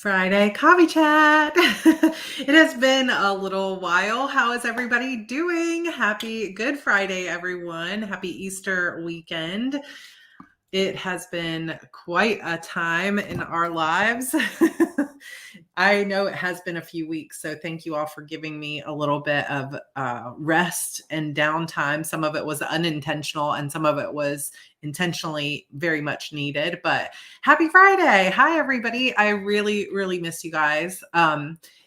Friday coffee chat. It has been a little while. How is everybody doing? Happy Good Friday, everyone. Happy Easter weekend. It has been quite a time in our lives. I know it has been a few weeks, so thank you all for giving me a little bit of rest and downtime. Some of it was unintentional and some of it was intentionally very much needed. But happy Friday. Hi, everybody. I really, really miss you guys.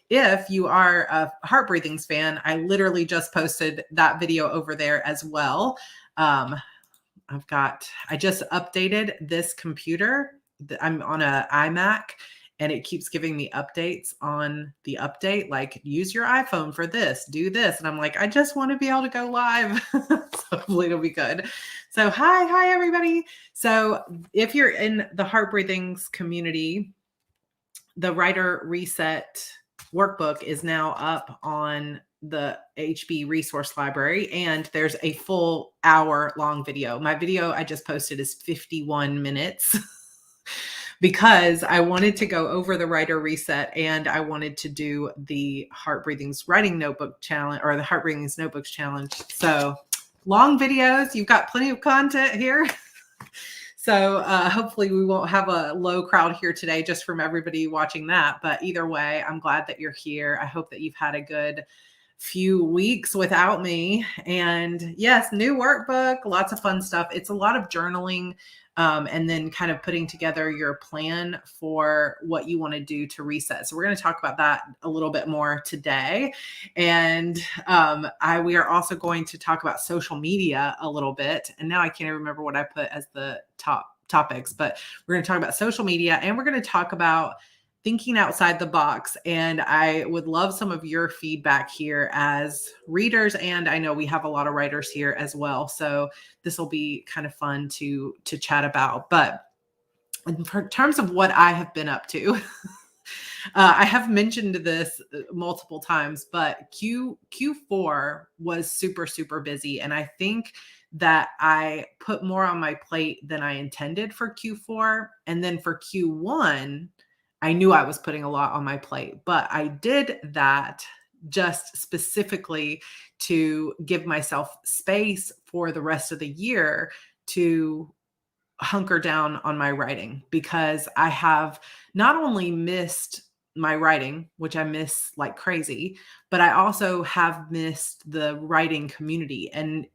If you are a Heart Breathings fan, I literally just posted that video over there as well. I just updated this computer. I'm on a iMac and it keeps giving me updates on the update, like use your iPhone for this, do this. And I'm like, I just want to be able to go live. So hopefully it'll be good. So hi everybody. So if you're in the Heart Breathings community, the Writer Reset workbook is now up on the HB resource library, and there's a full hour-long video. My video I just posted is 51 minutes because I wanted to go over the Writer Reset and I wanted to do the Heart Breathings Writing Notebook Challenge, or the Heart Breathings Notebooks Challenge. So long videos, you've got plenty of content here. So hopefully we won't have a low crowd here today just from everybody watching that. But either way, I'm glad that you're here. I hope that you've had a good few weeks without me. And yes, new workbook, lots of fun stuff. It's a lot of journaling and then kind of putting together your plan for what you want to do to reset. So we're going to talk about that a little bit more today. And we are also going to talk about social media a little bit. And now I can't even remember what I put as the top topics, but we're going to talk about social media and we're going to talk about thinking outside the box. And I would love some of your feedback here as readers. And I know we have a lot of writers here as well. So this will be kind of fun to chat about. But in terms of what I have been up to, I have mentioned this multiple times, but Q4 was super, super busy. And I think that I put more on my plate than I intended for Q4. And then for Q1, I knew I was putting a lot on my plate, but I did that just specifically to give myself space for the rest of the year to hunker down on my writing, because I have not only missed my writing, which I miss like crazy, but I also have missed the writing community. And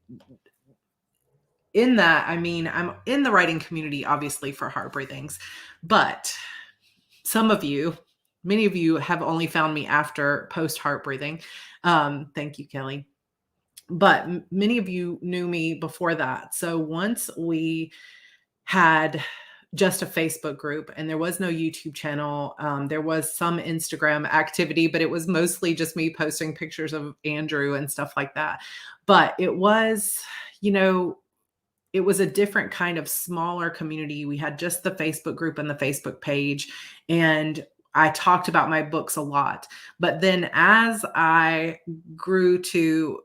in that, I mean, I'm in the writing community, obviously, for Heart Breathings, but many of you have only found me after post Heart Breathing. Thank you, Kelly. But many of you knew me before that. So once we had just a Facebook group and there was no YouTube channel, there was some Instagram activity, but it was mostly just me posting pictures of Andrew and stuff like that. But it was, it was a different kind of smaller community. We had just the Facebook group and the Facebook page, and I talked about my books a lot. But then as I grew to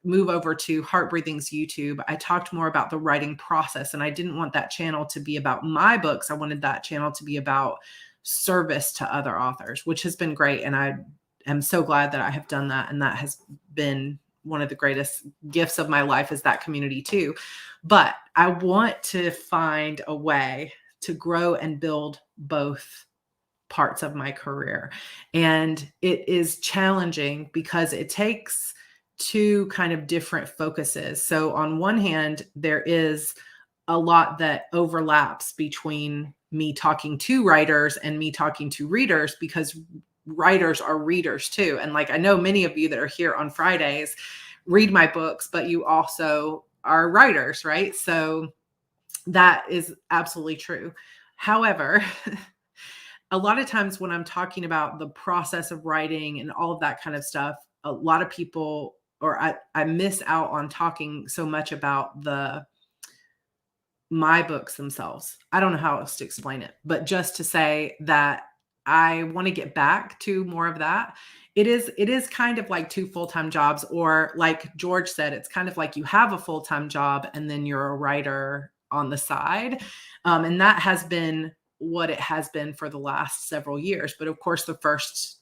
move over to Heart Breathings YouTube, I talked more about the writing process, and I didn't want that channel to be about my books. I wanted that channel to be about service to other authors, which has been great. And I am so glad that I have done that. And that has been one of the greatest gifts of my life, is that community too. But I want to find a way to grow and build both parts of my career. And it is challenging because it takes two kind of different focuses. So on one hand, there is a lot that overlaps between me talking to writers and me talking to readers, because writers are readers too. And like, I know many of you that are here on Fridays read my books, but you also are writers, right? So that is absolutely true. However, a lot of times when I'm talking about the process of writing and all of that kind of stuff, a lot of people, or I miss out on talking so much about my books themselves. I don't know how else to explain it, but just to say that I want to get back to more of that. It is kind of like two full-time jobs, or like George said, it's kind of like you have a full-time job and then you're a writer on the side. And that has been what it has been for the last several years. But of course, the first,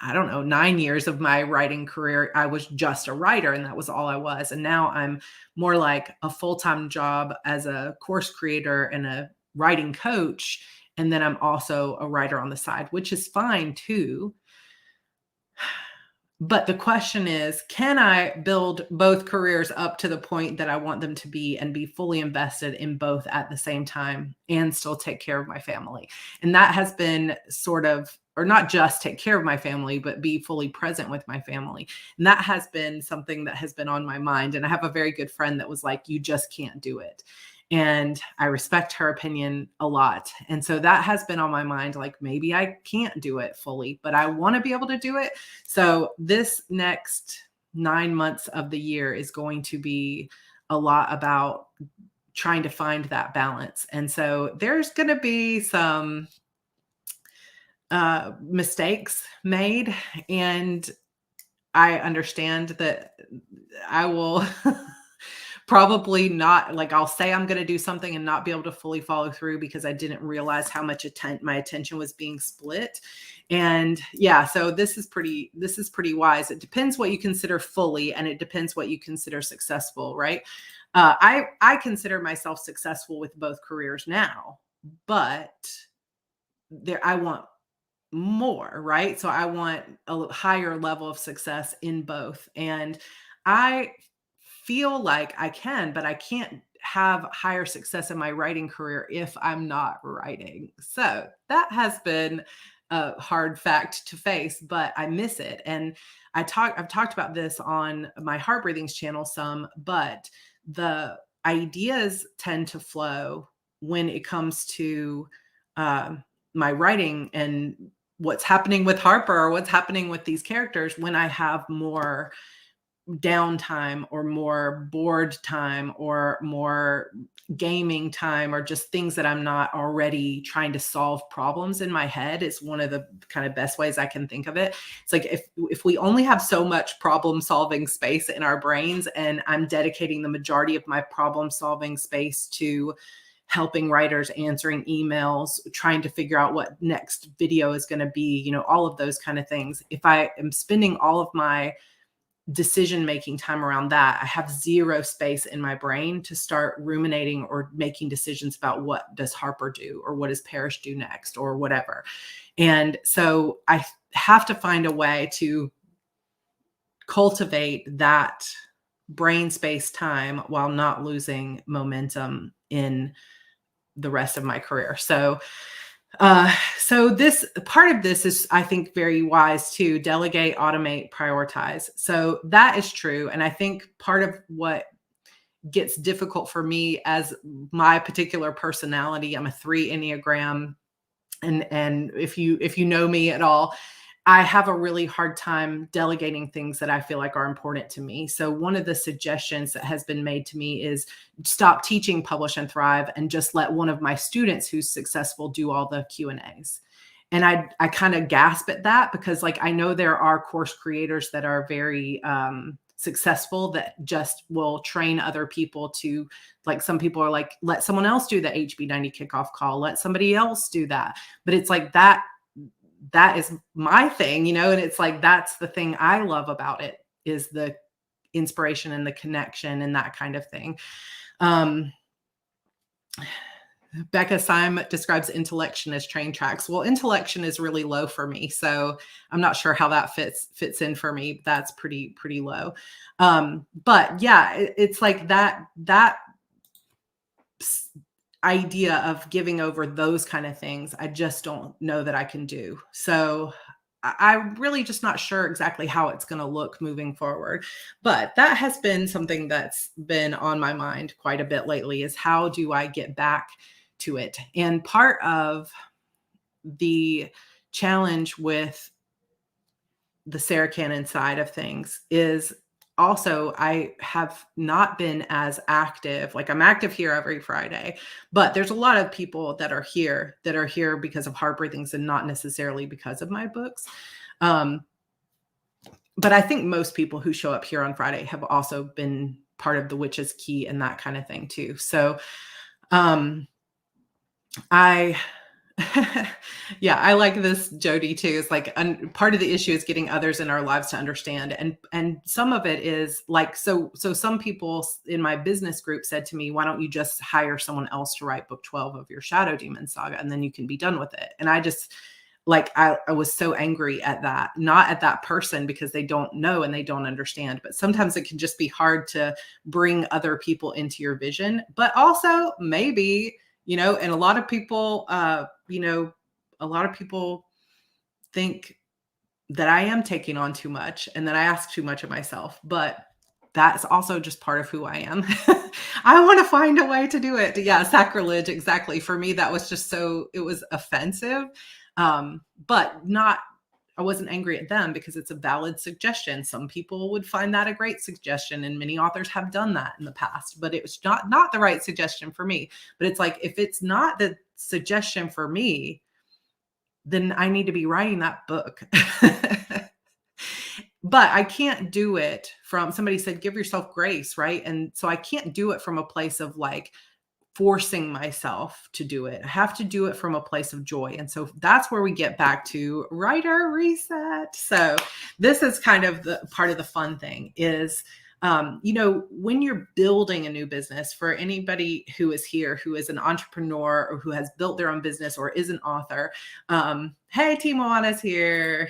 I don't know, 9 years of my writing career, I was just a writer and that was all I was. And now I'm more like a full-time job as a course creator and a writing coach. And then I'm also a writer on the side, which is fine too. But the question is, can I build both careers up to the point that I want them to be and be fully invested in both at the same time and still take care of my family? And that has been sort of, or not just take care of my family, but be fully present with my family. And that has been something that has been on my mind. And I have a very good friend that was like, you just can't do it. And I respect her opinion a lot. And so that has been on my mind, like maybe I can't do it fully, but I want to be able to do it. So this next 9 months of the year is going to be a lot about trying to find that balance. And so there's going to be some mistakes made, and I understand that I will probably not, like, I'll say I'm going to do something and not be able to fully follow through because I didn't realize how much my attention was being split. And yeah, so this is pretty wise. It depends what you consider fully, and it depends what you consider successful, right? I consider myself successful with both careers now, but I want more, right? So I want a higher level of success in both. And I feel like I can, but I can't have higher success in my writing career if I'm not writing. So that has been a hard fact to face, but I miss it. And I've talked about this on my Heart Breathings channel some, but the ideas tend to flow when it comes to my writing and what's happening with Harper or what's happening with these characters when I have more downtime or more bored time or more gaming time or just things that I'm not already trying to solve problems in my head. Is one of the kind of best ways I can think of it. It's like if we only have so much problem solving space in our brains, and I'm dedicating the majority of my problem solving space to helping writers, answering emails, trying to figure out what next video is going to be, all of those kind of things. If I am spending all of my decision-making time around that, I have zero space in my brain to start ruminating or making decisions about what does Harper do or what does Parrish do next or whatever. And so I have to find a way to cultivate that brain space time while not losing momentum in the rest of my career. So this part of this is, I think, very wise to delegate, automate, prioritize. So that is true. And I think part of what gets difficult for me as my particular personality, I'm a 3 Enneagram. And if you know me at all, I have a really hard time delegating things that I feel like are important to me. So one of the suggestions that has been made to me is stop teaching Publish and Thrive and just let one of my students who's successful do all the Q&As. And I kind of gasp at that because, like, I know there are course creators that are very successful that just will train other people to, like, some people are like, let someone else do the HB90 kickoff call, let somebody else do that. But it's like that is my thing, and it's like, that's the thing I love about it, is the inspiration and the connection and that kind of thing. Becca Syme describes intellection as train tracks. Well, intellection is really low for me, so I'm not sure how that fits in for me. That's pretty low. But yeah, it's like that idea of giving over those kind of things, I just don't know that I can do. So I'm really just not sure exactly how it's going to look moving forward. But that has been something that's been on my mind quite a bit lately, is how do I get back to it? And part of the challenge with the Sarra Cannon side of things is also, I have not been as active. Like, I'm active here every Friday, but there's a lot of people that are here because of Heart Breathings and not necessarily because of my books. But I think most people who show up here on Friday have also been part of the Witch's Key and that kind of thing too. So I yeah, I like this, Jody, too. It's like part of the issue is getting others in our lives to understand, and some of it is like so. Some people in my business group said to me, "Why don't you just hire someone else to write book 12 of your Shadow Demon saga, and then you can be done with it?" And I just like I was so angry at that, not at that person because they don't know and they don't understand. But sometimes it can just be hard to bring other people into your vision, but also maybe and a lot of people, a lot of people think that I am taking on too much and that I ask too much of myself, but that's also just part of who I am. I want to find a way to do it. Yeah, sacrilege, exactly. For me, that was just it was offensive. But not I wasn't angry at them because it's a valid suggestion. Some people would find that a great suggestion, and many authors have done that in the past, but it was not the right suggestion for me. But it's like, if it's not the suggestion for me, then I need to be writing that book. But I can't do it from, somebody said, give yourself grace, right? And so I can't do it from a place of like forcing myself to do it. I have to do it from a place of joy. And so that's where we get back to writer reset. So this is kind of the part of the fun thing is, when you're building a new business, for anybody who is here, who is an entrepreneur or who has built their own business or is an author, hey, Timoana's here.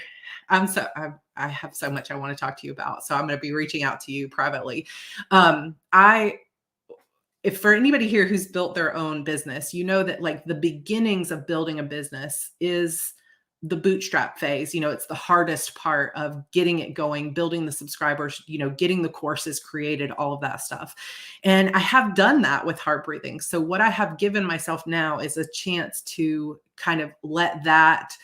I have so much I want to talk to you about. So I'm going to be reaching out to you privately. If for anybody here who's built their own business, you know that like the beginnings of building a business is the bootstrap phase. It's the hardest part of getting it going, building the subscribers, getting the courses created, all of that stuff. And I have done that with Heart Breathing. So what I have given myself now is a chance to kind of let that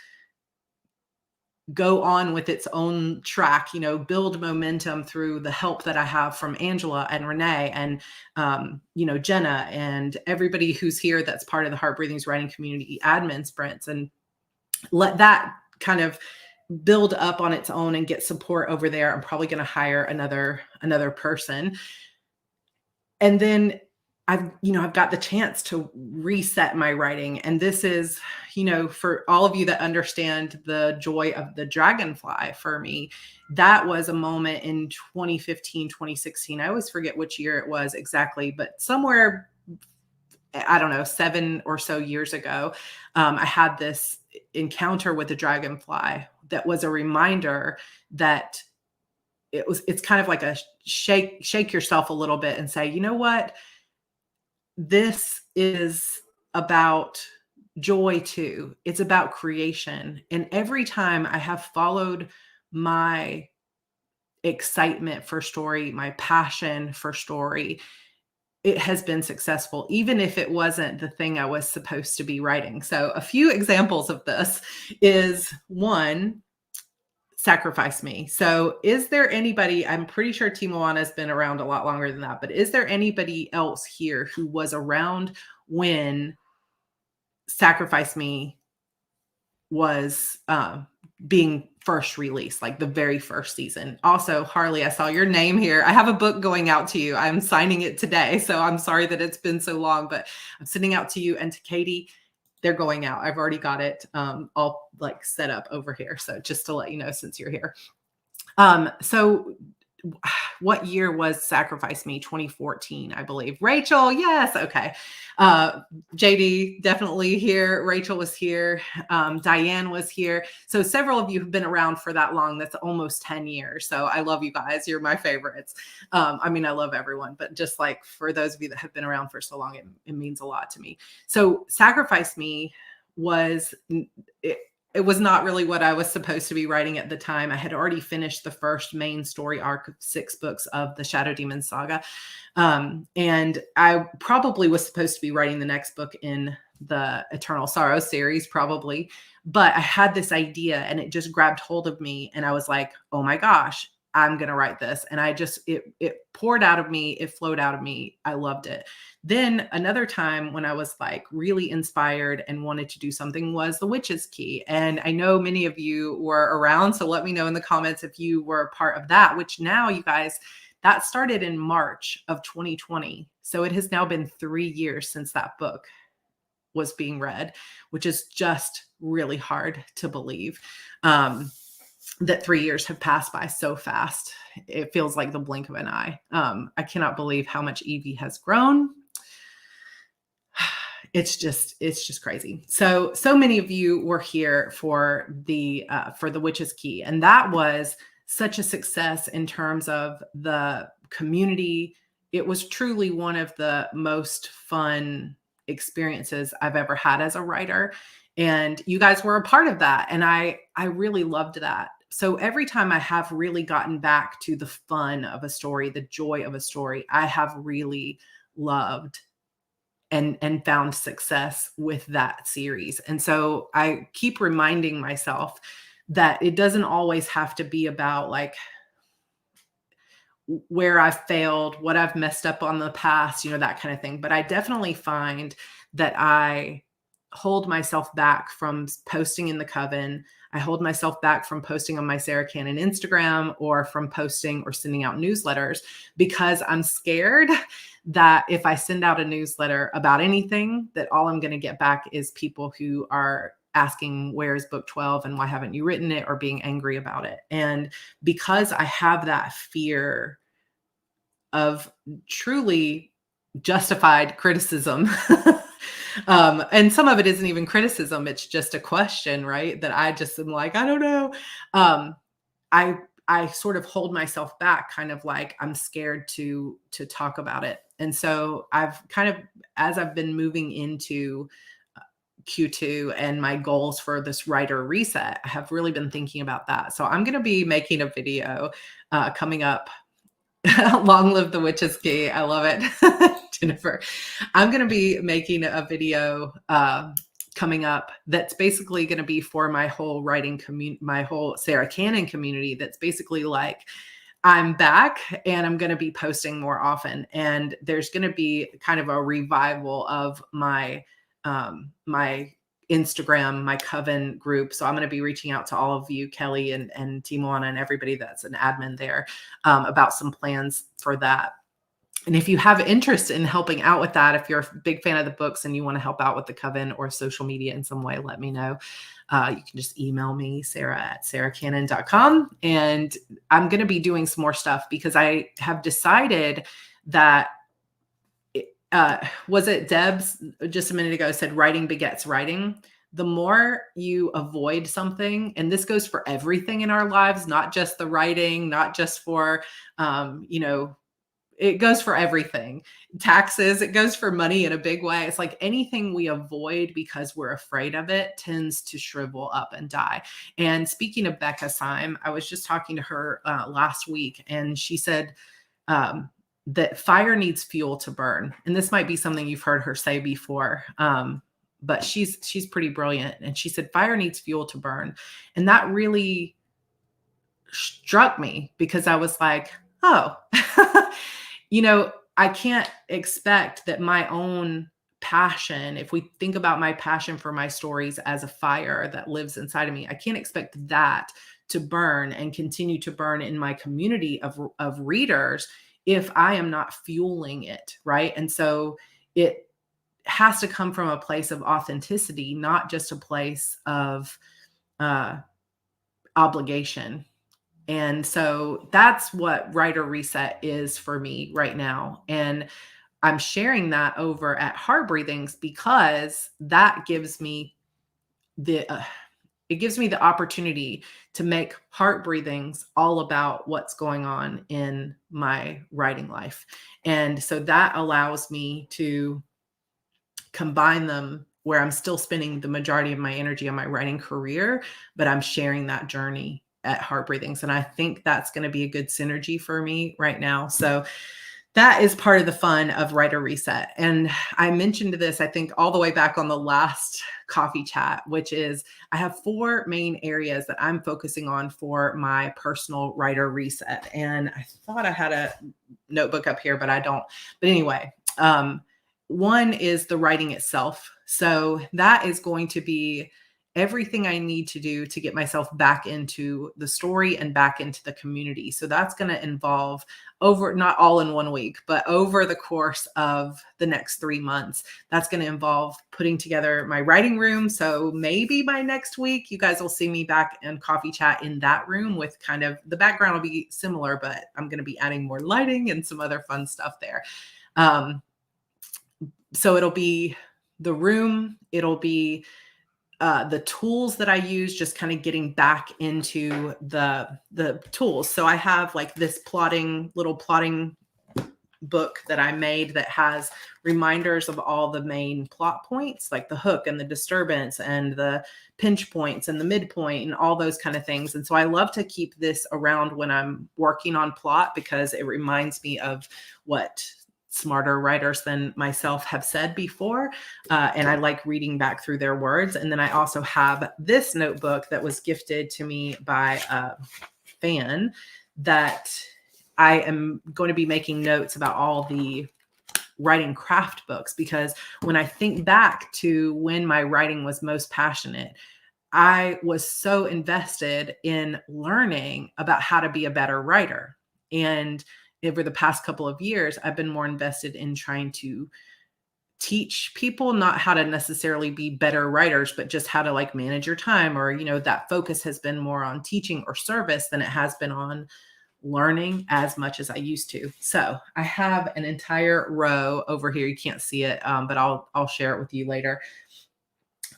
go on with its own track, build momentum through the help that I have from Angela and Renee and, Jenna and everybody who's here that's part of the Heart Breathing's writing community admin sprints, and let that kind of build up on its own and get support over there. I'm probably going to hire another person. And then I've got the chance to reset my writing. And this is, for all of you that understand the joy of the dragonfly, for me, that was a moment in 2015, 2016. I always forget which year it was exactly, but somewhere, I don't know, 7 or so years ago, I had this encounter with the dragonfly that was a reminder that it's kind of like a shake yourself a little bit and say, you know what? This is about joy too. It's about creation. And every time I have followed my excitement for story, my passion for story, it has been successful, even if it wasn't the thing I was supposed to be writing. So a few examples of this is, one, Sacrifice Me. So is there anybody, I'm pretty sure Timoana has been around a lot longer than that, but is there anybody else here who was around when Sacrifice Me was being first released, like the very first season? Also, Harley, I saw your name here. I have a book going out to you. I'm signing it today. So I'm sorry that it's been so long, but I'm sending out to you and to Katie. They're going out. I've already got it all like set up over here. So just to let you know, since you're here. So what year was Sacrifice Me? 2014, I believe. Rachel, yes. Okay. JD, definitely here. Rachel was here. Diane was here. So several of you have been around for that long. That's almost 10 years. So I love you guys. You're my favorites. I love everyone, but just like for those of you that have been around for so long, it means a lot to me. So Sacrifice Me was, it was not really what I was supposed to be writing at the time. I had already finished the first main story arc of 6 books of the Shadow Demon saga. And I probably was supposed to be writing the next book in the Eternal Sorrow series, probably. But I had this idea and it just grabbed hold of me. And I was like, oh my gosh, I'm going to write this. And it poured out of me. It flowed out of me. I loved it. Then another time when I was like really inspired and wanted to do something was The Witch's Key. And I know many of you were around, so let me know in the comments if you were a part of that, which now, you guys, that started in March of 2020. So it has now been 3 years since that book was being read, which is just really hard to believe. That 3 years have passed by so fast. It feels like the blink of an eye. I cannot believe how much Evie has grown. It's just crazy. So many of you were here for the Witch's Key, and that was such a success in terms of the community. It was truly one of the most fun experiences I've ever had as a writer, and you guys were a part of that, and I really loved that. So every time I have really gotten back to the fun of a story, the joy of a story, I have really loved and found success with that series. And so I keep reminding myself that it doesn't always have to be about like where I've failed, what I've messed up on the past, that kind of thing. But I definitely find that I hold myself back from posting in the Coven. I hold myself back from posting on my Sarra Cannon Instagram or from posting or sending out newsletters because I'm scared that if I send out a newsletter about anything, that all I'm going to get back is people who are asking, where's book 12 and why haven't you written it, or being angry about it. And because I have that fear of truly justified criticism, and some of it isn't even criticism, it's just a question, right? That I just am like, I don't know. I sort of hold myself back, kind of like I'm scared to talk about it. And so I've kind of, as I've been moving into Q2 and my goals for this writer reset, I have really been thinking about that. So I'm going to be making a video coming up. Long live the Witch's Key. I love it. Jennifer. I'm going to be making a video coming up that's basically going to be for my whole writing community, my whole Sarra Cannon community. That's basically like, I'm back and I'm going to be posting more often. And there's going to be kind of a revival of my my Instagram, my Coven group. So I'm going to be reaching out to all of you, Kelly and Timoana and everybody that's an admin there, about some plans for that. And if you have interest in helping out with that, if you're a big fan of the books and you want to help out with the Coven or social media in some way, let me know. You can just email me, sarah@sarracannon.com. And I'm going to be doing some more stuff because I have decided that was it Deb's just a minute ago said writing begets writing. The more you avoid something, and this goes for everything in our lives, not just the writing, not just for, it goes for everything. Taxes, it goes for money in a big way. It's like anything we avoid because we're afraid of it tends to shrivel up and die. And speaking of Becca Syme, I was just talking to her last week, and she said, that fire needs fuel to burn. And this might be something you've heard her say before, but she's pretty brilliant. And she said, fire needs fuel to burn. And that really struck me because I was like, oh, I can't expect that my own passion, if we think about my passion for my stories as a fire that lives inside of me, I can't expect that to burn and continue to burn in my community of readers if I am not fueling it, right? And so it has to come from a place of authenticity, not just a place of obligation. And so that's what Writer Reset is for me right now. And I'm sharing that over at Heart Breathings because that gives me it gives me the opportunity to make Heart Breathings all about what's going on in my writing life. And so that allows me to combine them where I'm still spending the majority of my energy on my writing career, but I'm sharing that journey at Heart Breathings. And I think that's going to be a good synergy for me right now. So that is part of the fun of Writer Reset. And I mentioned this, I think, all the way back on the last coffee chat, which is I have 4 main areas that I'm focusing on for my personal Writer Reset. And I thought I had a notebook up here, but I don't. But anyway, one is the writing itself. So that is going to be everything I need to do to get myself back into the story and back into the community. So that's going to involve not all in 1 week, but over the course of the next 3 months, that's going to involve putting together my writing room. So maybe by next week, you guys will see me back in coffee chat in that room with kind of the background will be similar, but I'm going to be adding more lighting and some other fun stuff there. So it'll be the room, it'll be the tools that I use, just kind of getting back into the tools. So I have like this little plotting book that I made that has reminders of all the main plot points, like the hook and the disturbance and the pinch points and the midpoint and all those kind of things. And so I love to keep this around when I'm working on plot because it reminds me of what smarter writers than myself have said before. And I like reading back through their words. And then I also have this notebook that was gifted to me by a fan that I am going to be making notes about all the writing craft books, because when I think back to when my writing was most passionate, I was so invested in learning about how to be a better writer. And over the past couple of years, I've been more invested in trying to teach people not how to necessarily be better writers, but just how to like manage your time, or, that focus has been more on teaching or service than it has been on learning as much as I used to. So I have an entire row over here. You can't see it, but I'll share it with you later,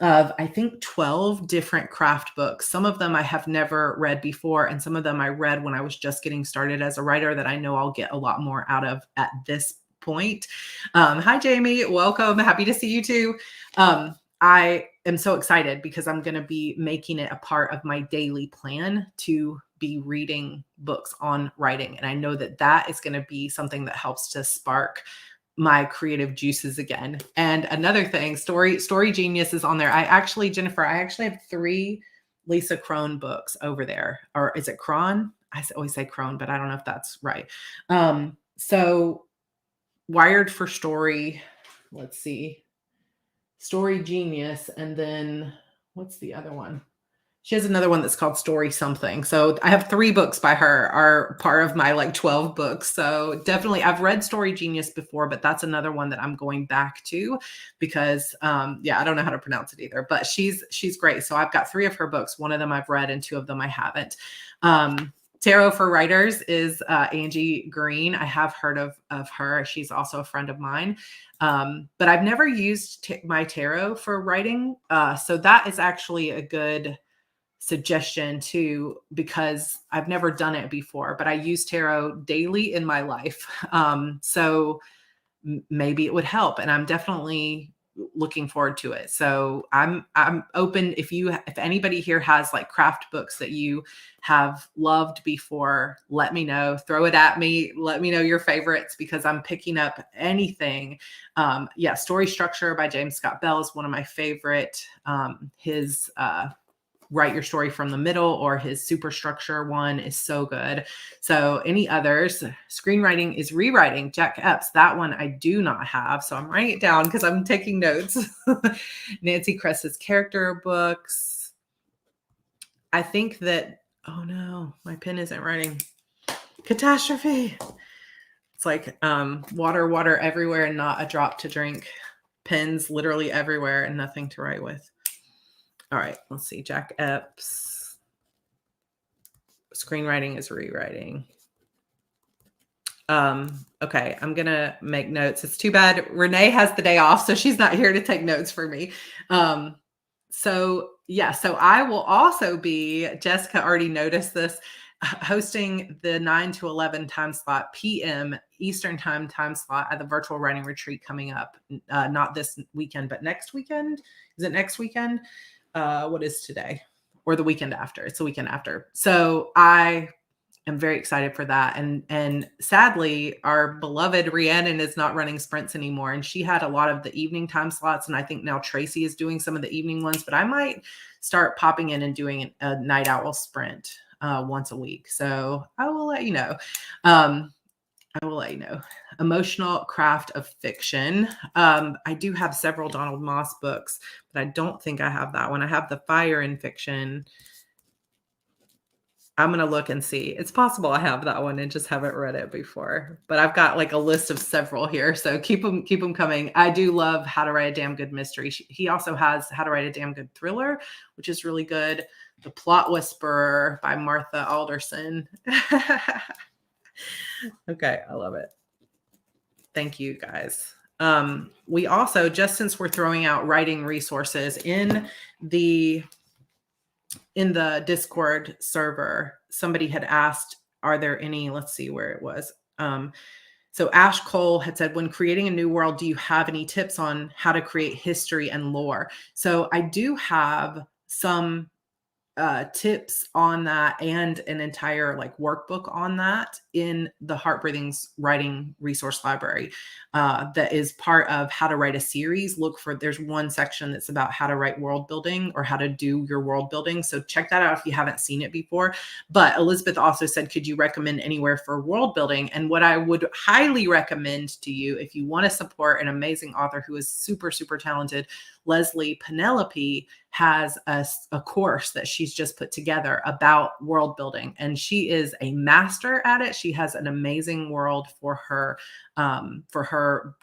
of I think 12 different craft books. Some of them I have never read before, and some of them I read when I was just getting started as a writer that I know I'll get a lot more out of at this point. Hi, Jamie. Welcome. Happy to see you too. I am so excited because I'm going to be making it a part of my daily plan to be reading books on writing. And I know that that is going to be something that helps to spark my creative juices again. And another thing, Story Genius is on there. Jennifer, I actually have 3 Lisa Kron books over there. Or is it Kron? I always say Kron, but I don't know if that's right. So Wired for Story, let's see, Story Genius. And then what's the other one? She has another one that's called Story Something. So I have 3 books by her, are part of my like 12 books. So definitely I've read Story Genius before, but that's another one that I'm going back to because I don't know how to pronounce it either, but she's great. So I've got 3 of her books. One of them I've read and 2 of them I haven't. Tarot for Writers is Angie Green. I have heard of her. She's also a friend of mine. But I've never used my tarot for writing. So that is actually a good suggestion too, because I've never done it before, but I use tarot daily in my life. So maybe it would help, and I'm definitely looking forward to it. So I'm open. If anybody here has like craft books that you have loved before, let me know, throw it at me. Let me know your favorites, because I'm picking up anything. Story Structure by James Scott Bell is one of my favorite. His Write Your Story from the Middle, or his Superstructure one, is so good. So any others? Screenwriting is Rewriting, Jack Epps. That one I do not have. So I'm writing it down because I'm taking notes. Nancy Kress's character books. I think that, oh no, my pen isn't writing. Catastrophe. It's like water everywhere and not a drop to drink. Pens literally everywhere and nothing to write with. All right, let's see. Jack Epps. Screenwriting is Rewriting. Okay, I'm going to make notes. It's too bad Renee has the day off, so she's not here to take notes for me. So I will also be, Jessica already noticed this, hosting the 9 to 11 time slot, PM Eastern time slot at the virtual writing retreat coming up. Not this weekend, but next weekend. Is it next weekend? What is today? Or the weekend after? It's the weekend after. So I am very excited for that. And sadly, our beloved Rhiannon is not running sprints anymore. And she had a lot of the evening time slots. And I think now Tracy is doing some of the evening ones, but I might start popping in and doing a night owl sprint once a week. So I will let you know. I will let you know. Emotional Craft of Fiction. I do have several Donald Moss books, but I don't think I have that one. I have the Fire in Fiction. I'm going to look and see. It's possible I have that one and just haven't read it before, but I've got like a list of several here. So keep them coming. I do love How to Write a Damn Good Mystery. He also has How to Write a Damn Good Thriller, which is really good. The Plot Whisperer by Martha Alderson. Okay. I love it. Thank you guys. We also, just since we're throwing out writing resources in the Discord server, somebody had asked, are there any, let's see where it was. So Ash Cole had said, when creating a new world, do you have any tips on how to create history and lore? So I do have some tips on that and an entire like workbook on that in the Heart Breathing's writing resource library that is part of how to write a series. There's one section that's about how to write world building or how to do your world building. So check that out if you haven't seen it before. But Elizabeth also said, could you recommend anywhere for world building? And what I would highly recommend to you, if you want to support an amazing author who is super, super talented, Leslie Penelope has a course that she's just put together about world building, and she is a master at it. She has an amazing world for her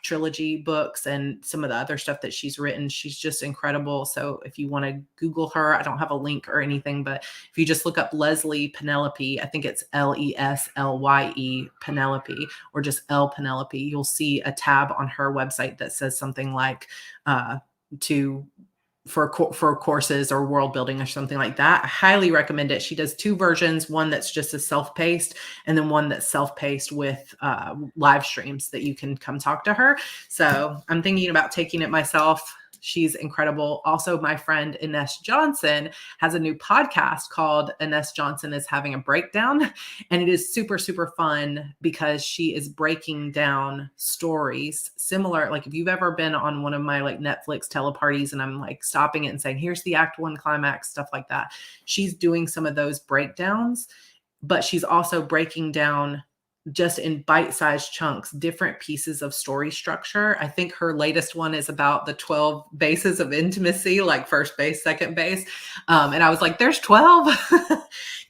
trilogy books and some of the other stuff that she's written. She's just incredible. So if you want to Google her, I don't have a link or anything, but if you just look up Leslie Penelope, I think it's Leslye Penelope, or just L Penelope, you'll see a tab on her website that says something like for courses or world building or something like that. I highly recommend it. She does two versions, one that's just a self-paced and then one that's self-paced with live streams that you can come talk to her. So I'm thinking about taking it myself. She's incredible. Also, my friend Ines Johnson has a new podcast called Ines Johnson is Having a Breakdown. And it is super, super fun because she is breaking down stories similar. Like if you've ever been on one of my like Netflix teleparties and I'm like stopping it and saying, here's the act one climax, stuff like that. She's doing some of those breakdowns, but she's also breaking down just in bite-sized chunks, different pieces of story structure. I think her latest one is about the 12 bases of intimacy, like first base, second base. And I was like, there's 12.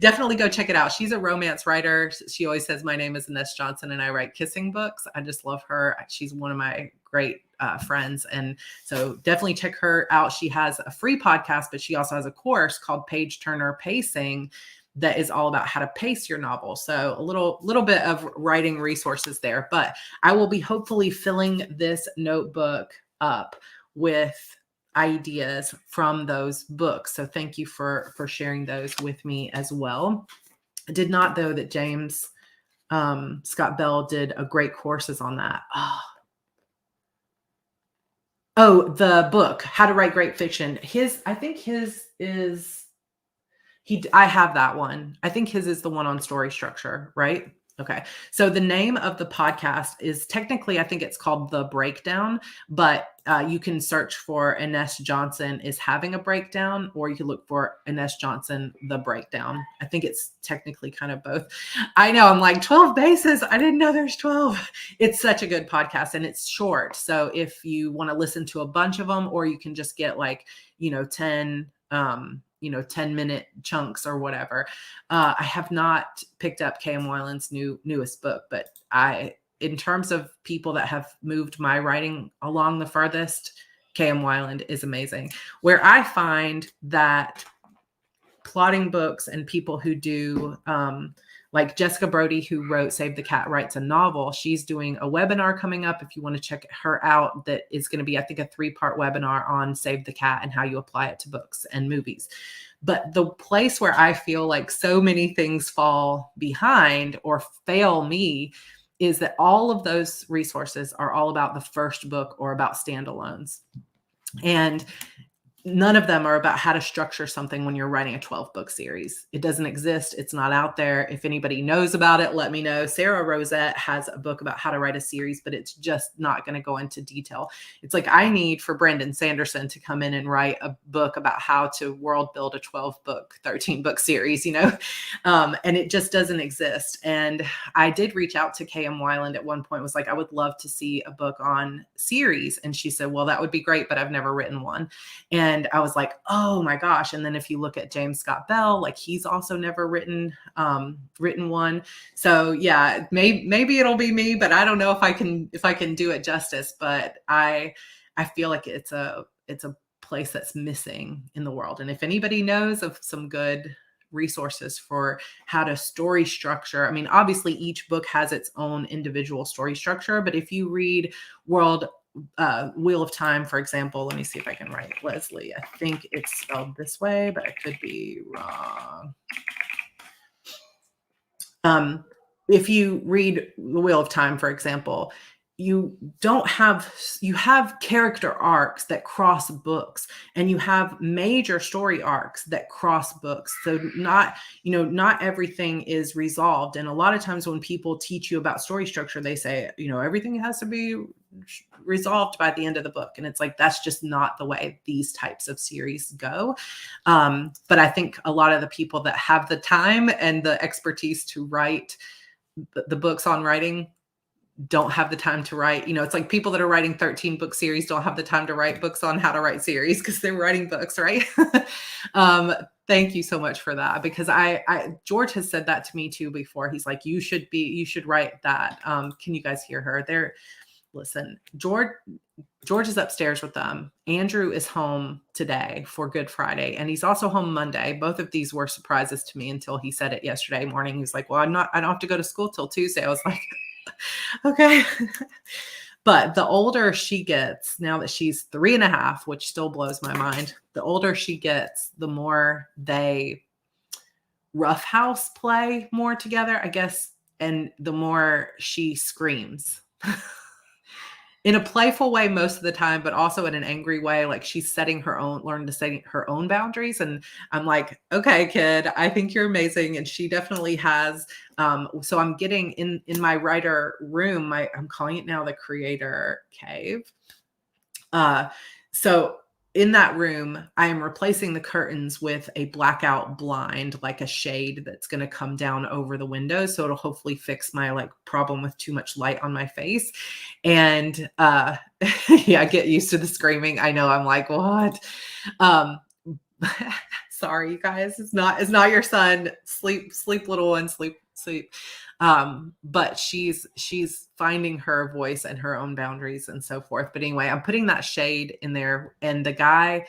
Definitely go check it out. She's a romance writer. She always says, my name is Ines Johnson and I write kissing books. I just love her. She's one of my great friends. And so definitely check her out. She has a free podcast, but she also has a course called Page Turner Pacing that is all about how to pace your novel. So a little bit of writing resources there, but I will be hopefully filling this notebook up with ideas from those books. So thank you for sharing those with me as well. I did not know that James Scott Bell did a great courses on that. Oh, the book, How to Write Great Fiction. I think his is, I have that one. I think his is the one on story structure, right? Okay. So the name of the podcast is technically, I think it's called The Breakdown, but you can search for Ines Johnson is Having a Breakdown, or you can look for Ines Johnson, The Breakdown. I think it's technically kind of both. I know, I'm like 12 bases. I didn't know there's 12. It's such a good podcast and it's short. So if you want to listen to a bunch of them, or you can just get like, 10 10-minute chunks or whatever. I have not picked up K.M. Weiland's newest book, but in terms of people that have moved my writing along the farthest, K.M. Weiland is amazing. Where I find that plotting books and people who do, like Jessica Brody, who wrote Save the Cat Writes a Novel, she's doing a webinar coming up. If you want to check her out, that is going to be, I think, a 3-part webinar on Save the Cat and how you apply it to books and movies. But the place where I feel like so many things fall behind or fail me is that all of those resources are all about the first book or about standalones. And none of them are about how to structure something when you're writing a 12-book series. It doesn't exist. It's not out there. If anybody knows about it, let me know. Sarah Rosette has a book about how to write a series, but it's just not going to go into detail. It's like I need for Brandon Sanderson to come in and write a book about how to world build a 12-book, 13-book series, and it just doesn't exist. And I did reach out to KM Weiland at one point, was like, I would love to see a book on series. And she said, well, that would be great, but I've never written one. And I was like, oh my gosh. And then if you look at James Scott Bell, like he's also never written one. So yeah, maybe it'll be me, but I don't know if I can do it justice. But I feel like it's a place that's missing in the world. And if anybody knows of some good resources for how to story structure, I mean, obviously each book has its own individual story structure, but if you read Wheel of Time, for example, let me see if I can write Leslie. I think it's spelled this way, but I could be wrong. If you read The Wheel of Time, for example, you have character arcs that cross books, and you have major story arcs that cross books. So not everything is resolved. And a lot of times when people teach you about story structure, they say, everything has to be resolved by the end of the book. And it's like, that's just not the way these types of series go. But I think a lot of the people that have the time and the expertise to write the books on writing don't have the time to write. It's like people that are writing 13-book series don't have the time to write books on how to write series because they're writing books, right? Thank you so much for that, because George has said that to me too before. He's like, you should write that. Can you guys hear her? Listen, George is upstairs with them. Andrew is home today for Good Friday, and he's also home Monday. Both of these were surprises to me until he said it yesterday morning. He was like, well, I don't have to go to school till Tuesday. I was like, okay. But the older she gets, now that she's 3.5, which still blows my mind, the older she gets, the more they roughhouse play more together, I guess, and the more she screams. In a playful way most of the time, but also in an angry way. Like she's learning to set her own boundaries. And I'm like, okay, kid, I think you're amazing. And she definitely has. So I'm getting in my writer room, I'm calling it now the creator cave. So in that room, I am replacing the curtains with a blackout blind, like a shade that's going to come down over the window. So it'll hopefully fix my problem with too much light on my face. And yeah, get used to the screaming. I know, I'm like, what? Sorry, you guys. It's not your son. Sleep, little one, sleep. But she's finding her voice and her own boundaries and so forth. But anyway, I'm putting that shade in there, and the guy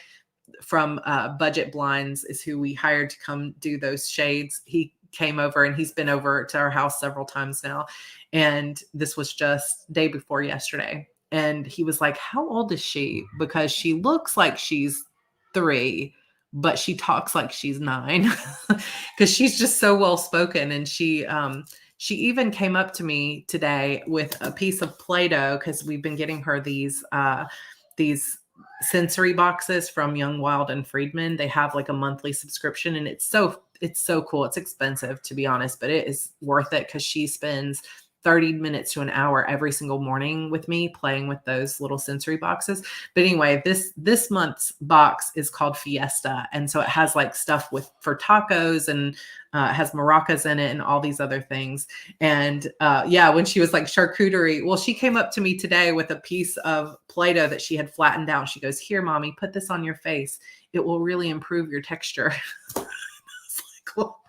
from Budget Blinds is who we hired to come do those shades. He came over, and he's been over to our house several times now. And this was just day before yesterday. And he was like, how old is she? Because she looks like she's 3, but she talks like she's 9 because she's just so well spoken. And she even came up to me today with a piece of Play-Doh, because we've been getting her these sensory boxes from Young, Wild, and Friedman. They have like a monthly subscription, and it's so cool. It's expensive, to be honest, but it is worth it because she spends 30 minutes to an hour every single morning with me playing with those little sensory boxes. But anyway, this month's box is called Fiesta. And so it has stuff for tacos, and it has maracas in it and all these other things. And yeah, when she was like charcuterie, well, she came up to me today with a piece of Play-Doh that she had flattened down. She goes, here, mommy, put this on your face. It will really improve your texture. I was like, well,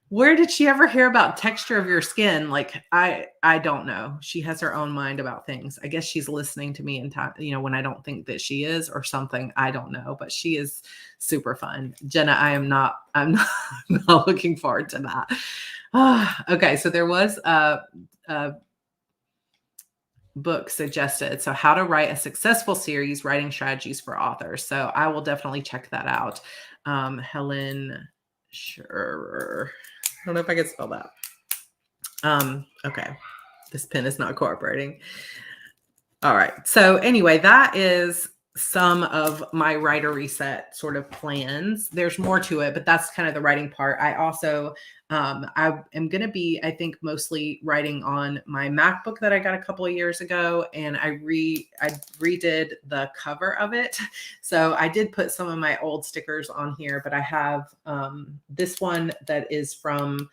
where did she ever hear about texture of your skin? I don't know. She has her own mind about things. I guess she's listening to me in time, when I don't think that she is, or something. I don't know, but she is super fun. Jenna, I'm not not looking forward to that. Okay. So there was a book suggested. So how to write a successful series, writing strategies for authors. So I will definitely check that out. Helen, sure. I don't know if I can spell that. Okay. This pen is not cooperating. All right. So anyway, that is some of my writer reset sort of plans. There's more to it, but that's kind of the writing part. I also, I am going to be, I think, mostly writing on my MacBook that I got a couple of years ago, and I redid the cover of it. So I did put some of my old stickers on here, but I have this one that is from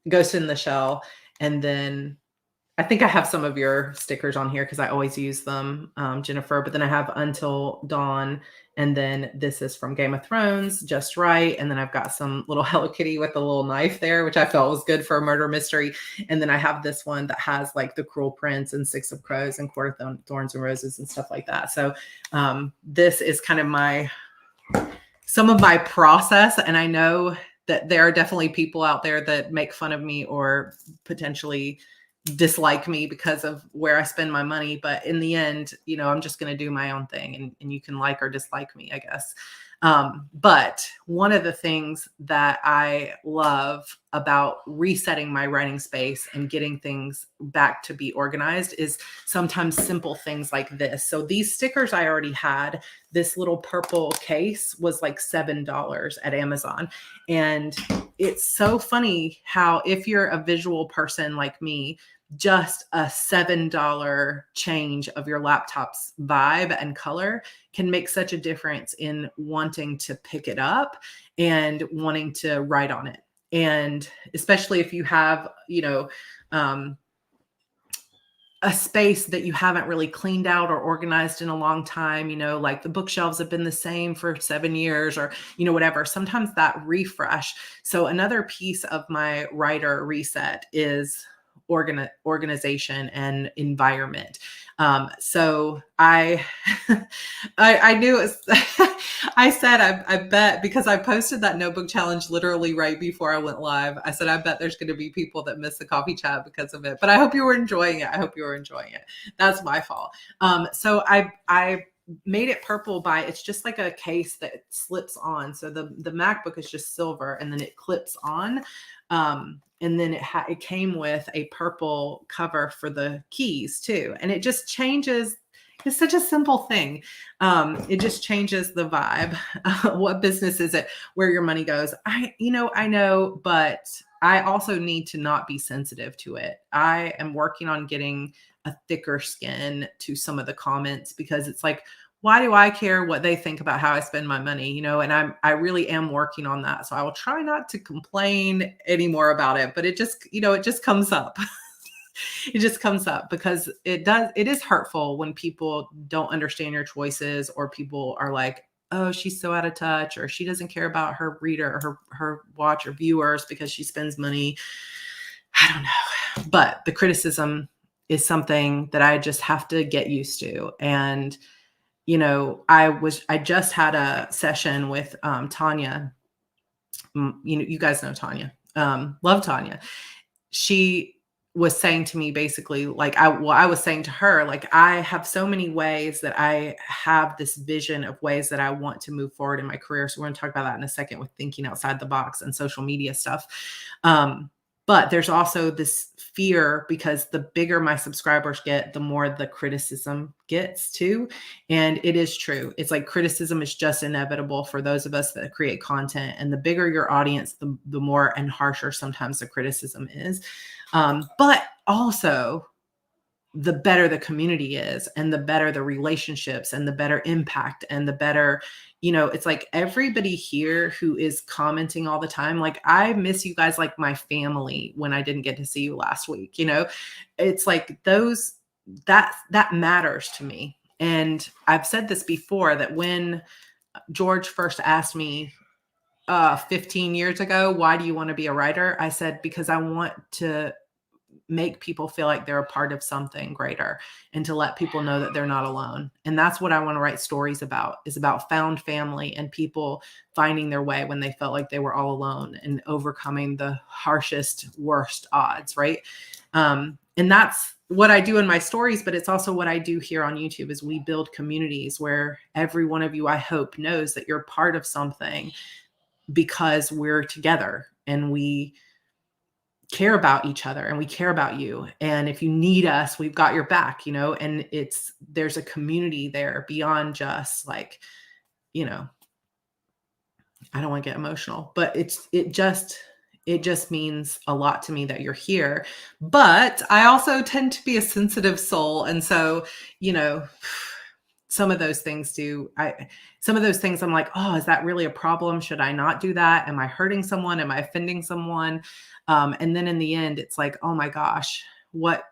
Ghost in the Shell, and then I think I have some of your stickers on here because I always use them, Jennifer. But then I have Until Dawn. And then this is from Game of Thrones, Just Right. And then I've got some little Hello Kitty with a little knife there, which I felt was good for a murder mystery. And then I have this one that has like The Cruel Prince and Six of Crows and Court of Thorns and Roses and stuff like that. So this is kind of some of my process. And I know that there are definitely people out there that make fun of me or potentially dislike me because of where I spend my money. But in the end, I'm just going to do my own thing, and you can like or dislike me, I guess. But one of the things that I love about resetting my writing space and getting things back to be organized is sometimes simple things like this. So these stickers I already had. This little purple case was like $7 at Amazon. And it's so funny how, if you're a visual person like me, just a $7 change of your laptop's vibe and color can make such a difference in wanting to pick it up and wanting to write on it. And especially if you have, a space that you haven't really cleaned out or organized in a long time, like the bookshelves have been the same for 7 years or, whatever. Sometimes that refresh. So another piece of my writer reset is organization and environment. So I knew it was, I said, I bet, because I posted that notebook challenge literally right before I went live. I said, I bet there's going to be people that miss the coffee chat because of it, but I hope you were enjoying it. That's my fault. So I made it purple it's just like a case that slips on. So the MacBook is just silver and then it clips on. And then it came with a purple cover for the keys too. And it just changes. It's such a simple thing. It just changes the vibe. What business is it? Where your money goes? I know, but I also need to not be sensitive to it. I am working on getting a thicker skin to some of the comments, because it's like, why do I care what they think about how I spend my money? And I really am working on that. So I will try not to complain anymore about it, but it just comes up. It just comes up because it is hurtful when people don't understand your choices, or people are like, oh, she's so out of touch, or she doesn't care about her reader or her watch or viewers because she spends money. I don't know. But the criticism is something that I just have to get used to. And I just had a session with Tanya. You guys know Tanya. Love Tanya. She was saying to me basically, like, I was saying to her, like, I have so many ways that I have this vision of ways that I want to move forward in my career. So we're going to talk about that in a second with thinking outside the box and social media stuff. But there's also this fear, because the bigger my subscribers get, the more the criticism gets too. And it is true. It's like criticism is just inevitable for those of us that create content. And the bigger your audience, the more and harsher sometimes the criticism is. But also, the better the community is, and the better the relationships, and the better impact, and the better, it's like everybody here who is commenting all the time, like, I miss you guys like my family when I didn't get to see you last week. It's like that matters to me. And I've said this before, that when George first asked me 15 years ago, why do you want to be a writer? I said, because I want to make people feel like they're a part of something greater, and to let people know that they're not alone. And that's what I want to write stories about, is about found family and people finding their way when they felt like they were all alone, and overcoming the harshest, worst odds. Right. And that's what I do in my stories, but it's also what I do here on YouTube, is we build communities where every one of you, I hope, knows that you're part of something, because we're together and we care about each other and we care about you. And if you need us, we've got your back, and there's a community there beyond just like, you know, I don't want to get emotional, but it just means a lot to me that you're here. But I also tend to be a sensitive soul. And so, you know, some of those things I'm like, oh, is that really a problem? Should I not do that? Am I hurting someone? Am I offending someone? And then in the end, it's like, oh my gosh, what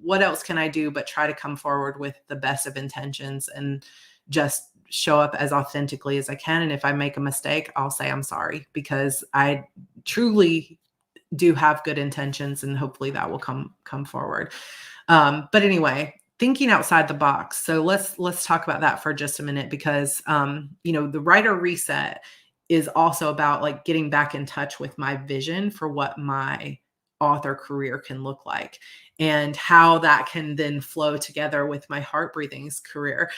else can I do but try to come forward with the best of intentions and just show up as authentically as I can. And if I make a mistake, I'll say I'm sorry, because I truly do have good intentions, and hopefully that will come forward. But anyway, thinking outside the box. So let's talk about that for just a minute, because the writer reset is also about like getting back in touch with my vision for what my author career can look like, and how that can then flow together with my Heart Breathings career.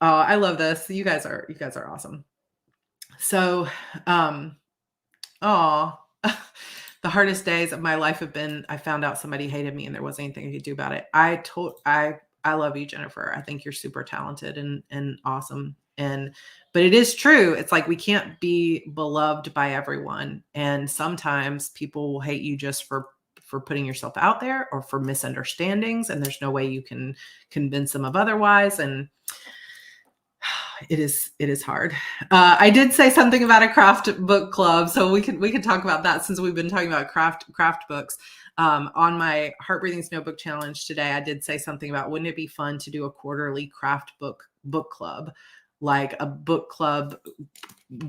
Oh, I love this. You guys are awesome. So, oh, the hardest days of my life have been, I found out somebody hated me and there wasn't anything I could do about it. I love you, Jennifer. I think you're super talented and awesome. But it is true. It's like, we can't be beloved by everyone. And sometimes people will hate you just for putting yourself out there, or for misunderstandings. And there's no way you can convince them of otherwise. And it is hard. I did say something about a craft book club, so we could talk about that, since we've been talking about craft books. On my Heart Breathings Notebook Challenge today, I did say something about, wouldn't it be fun to do a quarterly craft book club, like a book club.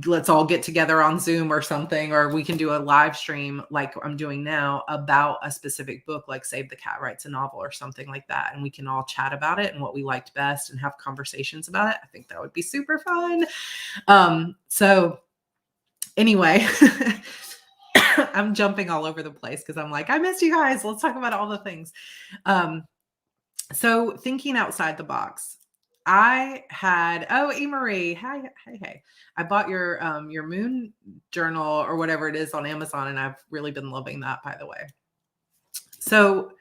Let's all get together on Zoom or something, or we can do a live stream like I'm doing now about a specific book, like Save the Cat Writes a Novel or something like that. And we can all chat about it and what we liked best and have conversations about it. I think that would be super fun. So anyway, I'm jumping all over the place because I'm like, I miss you guys. Let's talk about all the things. So thinking outside the box. I had, Marie, hi. I bought your moon journal or whatever it is on Amazon, and I've really been loving that, by the way. So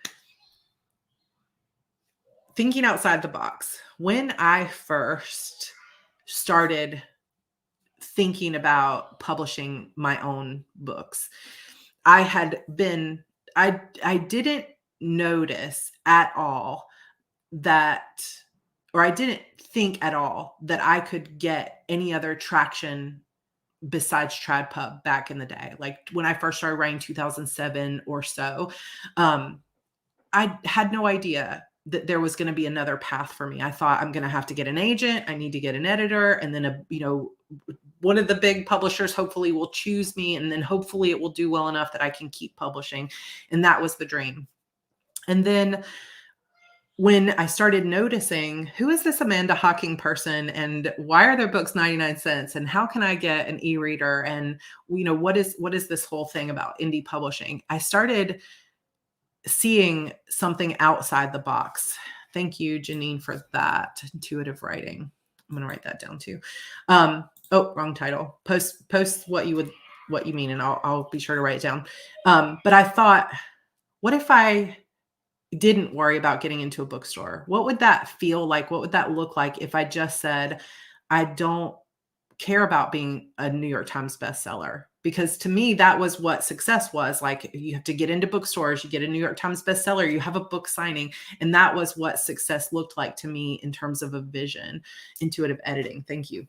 thinking outside the box. When I first started thinking about publishing my own books, I didn't notice at all that, or I didn't think at all that I could get any other traction besides TradPub back in the day. Like when I first started writing 2007 or so, I had no idea that there was going to be another path for me. I thought, I'm going to have to get an agent. I need to get an editor. And then, one of the big publishers hopefully will choose me. And then hopefully it will do well enough that I can keep publishing. And that was the dream. And then when I started noticing, who is this Amanda Hawking person, and why are their books 99 cents, and how can I get an e-reader, and what is this whole thing about indie publishing, I started seeing something outside the box. Thank you, Janine, for that. Intuitive writing. I'm going to write that down too. Wrong title. Post what you mean, and I'll be sure to write it down. But I thought, what if I didn't worry about getting into a bookstore? What would that feel like? What would that look like if I just said, I don't care about being a New York Times bestseller? Because to me, that was what success was. Like, you have to get into bookstores, you get a New York Times bestseller, you have a book signing. And that was what success looked like to me in terms of a vision. Intuitive editing. Thank you.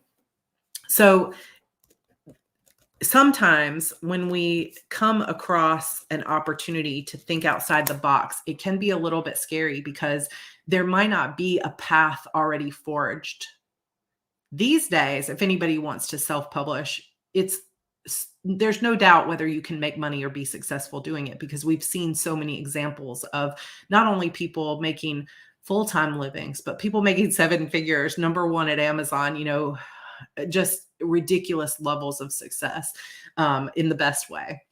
So sometimes when we come across an opportunity to think outside the box, it can be a little bit scary, because there might not be a path already forged. These days, if anybody wants to self-publish, there's no doubt whether you can make money or be successful doing it, because we've seen so many examples of not only people making full-time livings, but people making 7 figures, number one at Amazon, just ridiculous levels of success in the best way.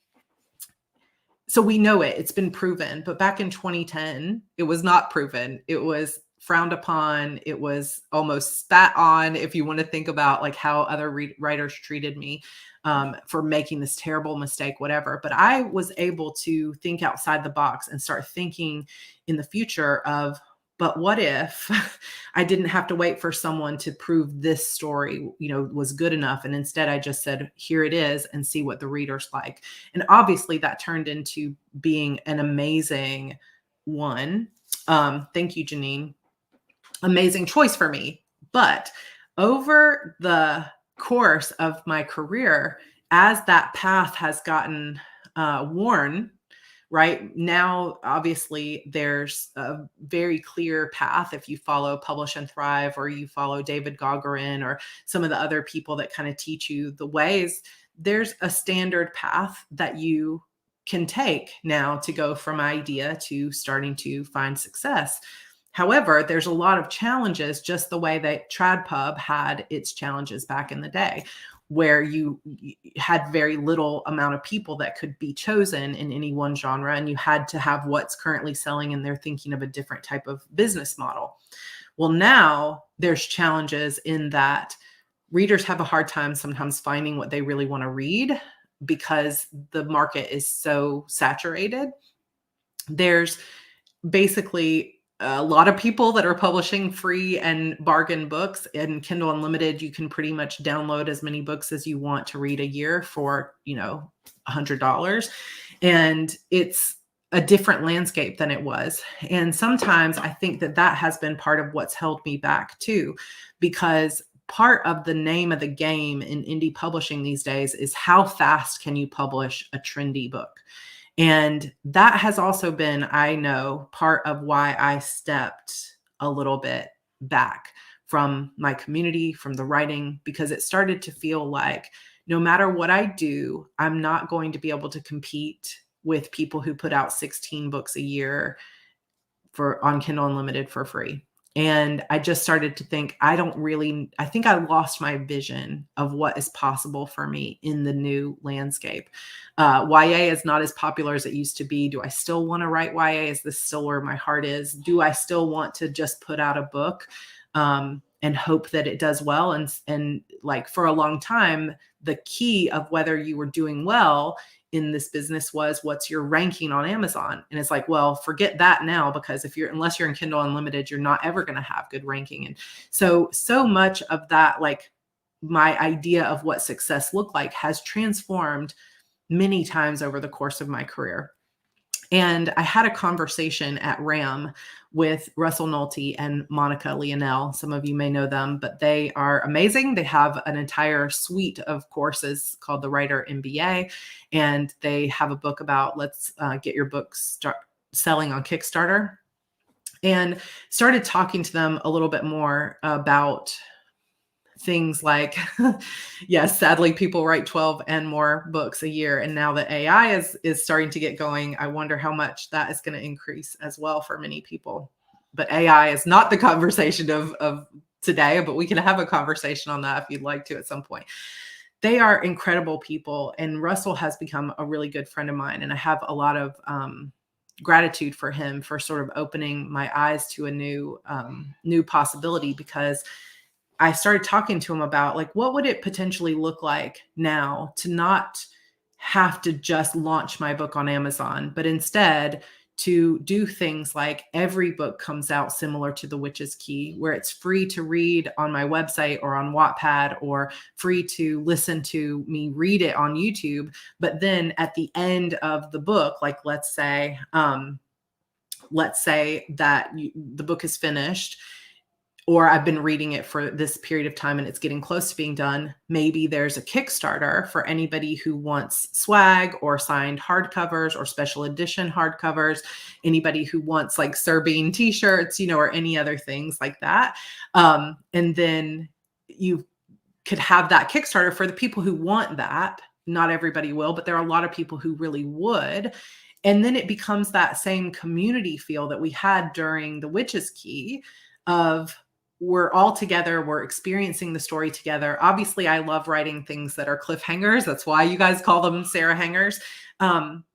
So we know it's been proven, but back in 2010, it was not proven. It was frowned upon. It was almost spat on, if you want to think about like how other writers treated me for making this terrible mistake, whatever. But I was able to think outside the box and start thinking in the future of, but what if I didn't have to wait for someone to prove this story, was good enough. And instead I just said, here it is, and see what the readers like. And obviously that turned into being an amazing one. Thank you, Janine. Amazing choice for me. But over the course of my career, as that path has gotten worn, right now, obviously there's a very clear path. If you follow Publish and Thrive, or you follow David Gauguin, or some of the other people that kind of teach you the ways, there's a standard path that you can take now to go from idea to starting to find success. However, there's a lot of challenges, just the way that TradPub had its challenges back in the day, where you had very little amount of people that could be chosen in any one genre, and you had to have what's currently selling, and they're thinking of a different type of business model. Well, now there's challenges in that readers have a hard time sometimes finding what they really want to read because the market is so saturated. There's basically a lot of people that are publishing free and bargain books. In Kindle Unlimited, you can pretty much download as many books as you want to read a year for, $100. And it's a different landscape than it was. And sometimes I think that that has been part of what's held me back too, because part of the name of the game in indie publishing these days is how fast can you publish a trendy book. And that has also been, I know, part of why I stepped a little bit back from my community, from the writing, because it started to feel like no matter what I do, I'm not going to be able to compete with people who put out 16 books a year on Kindle Unlimited for free. And I just started to think, I think I lost my vision of what is possible for me in the new landscape. YA is not as popular as it used to be. Do I still want to write YA? Is this still where my heart is? Do I still want to just put out a book and hope that it does well? And like for a long time, the key of whether you were doing well in this business was, what's your ranking on Amazon? And it's like, well, forget that now, because unless you're in Kindle Unlimited, you're not ever going to have good ranking. And so much of that, like my idea of what success looked like, has transformed many times over the course of my career. And I had a conversation at RAM with Russell Nolte and Monica Leonel. Some of you may know them, but they are amazing. They have an entire suite of courses called the Writer MBA. And they have a book about let's get your book start selling on Kickstarter. And started talking to them a little bit more about things like, yes, sadly, people write 12 and more books a year. And now that AI is starting to get going, I wonder how much that is going to increase as well for many people. But AI is not the conversation of today, but we can have a conversation on that if you'd like to at some point. They are incredible people. And Russell has become a really good friend of mine. And I have a lot of gratitude for him for sort of opening my eyes to a new possibility, because I started talking to him about like, what would it potentially look like now to not have to just launch my book on Amazon, but instead to do things like every book comes out similar to The Witch's Key, where it's free to read on my website or on Wattpad, or free to listen to me read it on YouTube. But then at the end of the book, like let's say that the book is finished, or I've been reading it for this period of time and it's getting close to being done. Maybe there's a Kickstarter for anybody who wants swag or signed hardcovers or special edition hardcovers, anybody who wants like Serbian t-shirts, or any other things like that. And then you could have that Kickstarter for the people who want that. Not everybody will, but there are a lot of people who really would. And then it becomes that same community feel that we had during The Witch's Key of, we're all together, we're experiencing the story together. Obviously, I love writing things that are cliffhangers. That's why you guys call them Sarah hangers.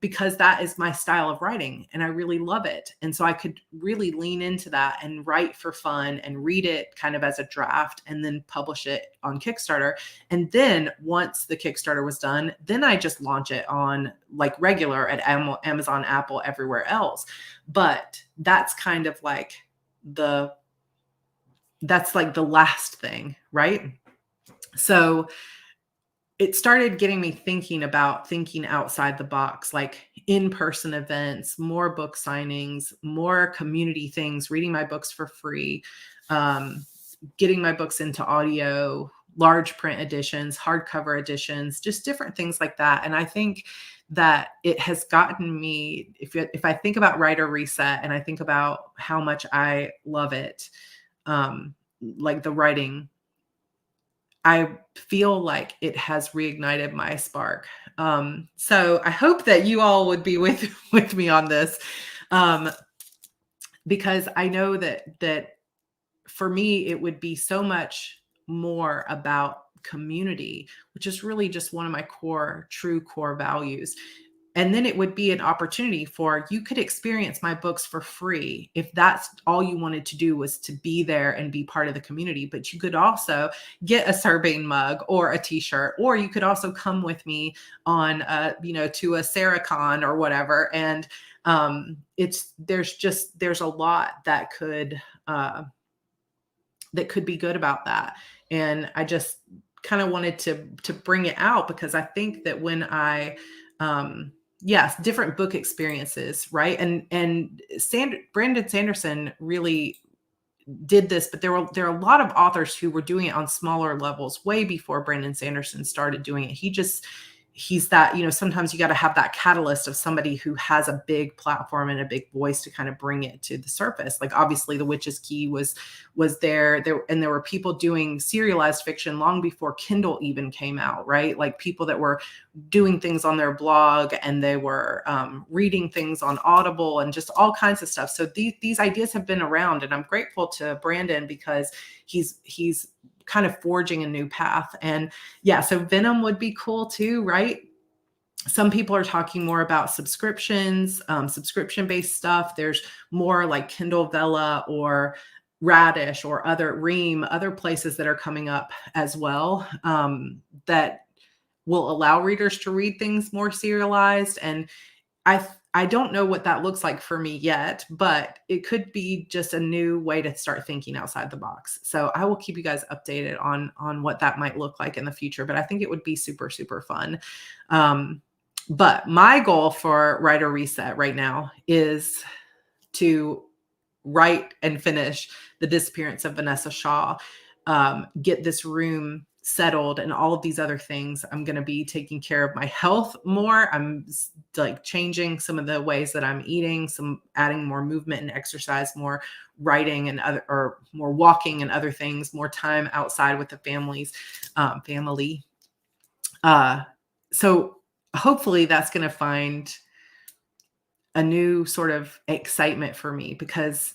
because that is my style of writing and I really love it. And so I could really lean into that and write for fun and read it kind of as a draft and then publish it on Kickstarter. And then once the Kickstarter was done, then I just launch it on like regular at Amazon, Apple, everywhere else. But that's kind of like that's like the last thing, right? So it started getting me thinking about thinking outside the box, like in-person events, more book signings, more community things, reading my books for free, getting my books into audio, large print editions, hardcover editions, just different things like that. And I think that it has gotten me, if I think about Writer Reset and I think about how much I love it, like the writing, I feel like it has reignited my spark. So I hope that you all would be with me on this, because I know that for me, it would be so much more about community, which is really just one of my true core values. And then it would be an opportunity for you could experience my books for free if that's all you wanted to do was to be there and be part of the community. But you could also get a Sarbanes mug or a t-shirt, or you could also come with me on, to a Sarra Con or whatever. And there's a lot that could be good about that. And I just kind of wanted to bring it out because I think that when yes, different book experiences, right? And Brandon Sanderson really did this, but there are a lot of authors who were doing it on smaller levels way before Brandon Sanderson started doing it. He's that, sometimes you got to have that catalyst of somebody who has a big platform and a big voice to kind of bring it to the surface. Like obviously The Witch's Key was there, and there were people doing serialized fiction long before Kindle even came out, right? Like people that were doing things on their blog and they were reading things on Audible and just all kinds of stuff. So these ideas have been around, and I'm grateful to Brandon because he's kind of forging a new path. And yeah, so Venom would be cool too, right? Some people are talking more about subscriptions, subscription-based stuff. There's more like Kindle Vella or Radish or other places that are coming up as well, that will allow readers to read things more serialized. And I don't know what that looks like for me yet, but it could be just a new way to start thinking outside the box. So I will keep you guys updated on what that might look like in the future, but I think it would be super, super fun. But my goal for Writer Reset right now is to write and finish The Disappearance of Vanessa Shaw, get this room settled and all of these other things. I'm going to be taking care of my health more. I'm like changing some of the ways that I'm eating, adding more movement and exercise, more writing and more walking and other things, more time outside with the family. So hopefully that's going to find a new sort of excitement for me, because